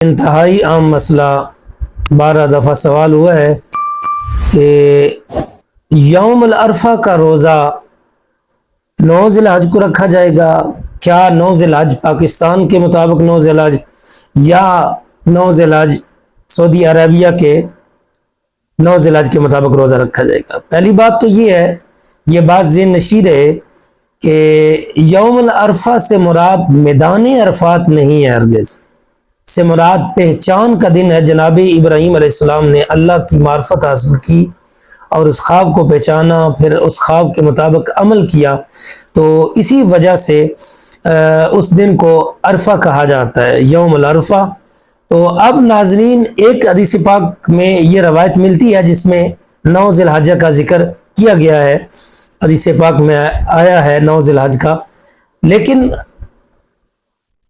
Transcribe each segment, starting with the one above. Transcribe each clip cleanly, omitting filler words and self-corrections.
انتہائی عام مسئلہ 12 دفعہ سوال ہوا ہے کہ یوم العرفہ کا روزہ 9 ذی الحج کو رکھا جائے گا، کیا 9 ذی الحج پاکستان کے مطابق 9 ذی الحج یا 9 ذی الحج سعودی عربیہ کے 9 ذی الحج کے مطابق روزہ رکھا جائے گا؟ پہلی بات تو یہ ہے، یہ بات ذہن نشین ہے کہ یوم العرفہ سے مراد میدان عرفات نہیں ہے، ہرگز سے مراد پہچان کا دن ہے۔ جناب ابراہیم علیہ السلام نے اللہ کی معرفت حاصل کی اور اس خواب کو پہچانا، پھر اس خواب کے مطابق عمل کیا، تو اسی وجہ سے اس دن کو عرفہ کہا جاتا ہے، یوم العرفہ۔ تو اب ناظرین، ایک حدیث پاک میں یہ روایت ملتی ہے جس میں 9 ذی الحجہ کا ذکر کیا گیا ہے، حدیث پاک میں آیا ہے 9 ذی الحج کا، لیکن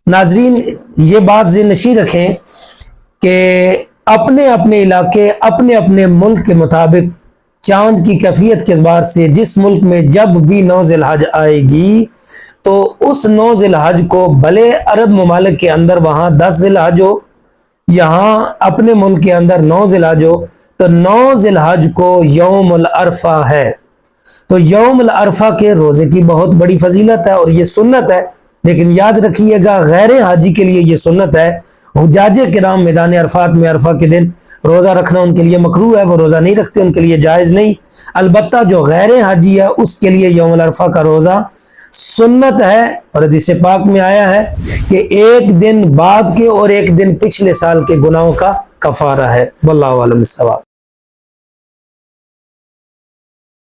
ناظرین یہ بات ذہن نشین رکھیں کہ اپنے اپنے علاقے، اپنے اپنے ملک کے مطابق چاند کی کیفیت کے اعتبار سے جس ملک میں جب بھی 9 ذی الحج آئے گی تو اس 9 ذی الحج کو بھلے عرب ممالک کے اندر وہاں 10 ذی الحج ہو، یہاں اپنے ملک کے اندر 9 ذی الحج ہو، تو 9 ذی الحج کو یوم العرفہ ہے۔ تو یوم العرفہ کے روزے کی بہت بڑی فضیلت ہے اور یہ سنت ہے، لیکن یاد رکھیے گا غیر حاجی کے لیے یہ سنت ہے۔ حجاج کرام میدان عرفات میں عرفہ کے دن روزہ رکھنا ان کے لیے مکروہ ہے، وہ روزہ نہیں رکھتے، ان کے لیے جائز نہیں۔ البتہ جو غیر حاجی ہے اس کے لیے یوم العرفہ کا روزہ سنت ہے، اور حدیث پاک میں آیا ہے کہ ایک دن بعد کے اور ایک دن پچھلے سال کے گناہوں کا کفارہ ہے۔ واللہ اعلم بالصواب۔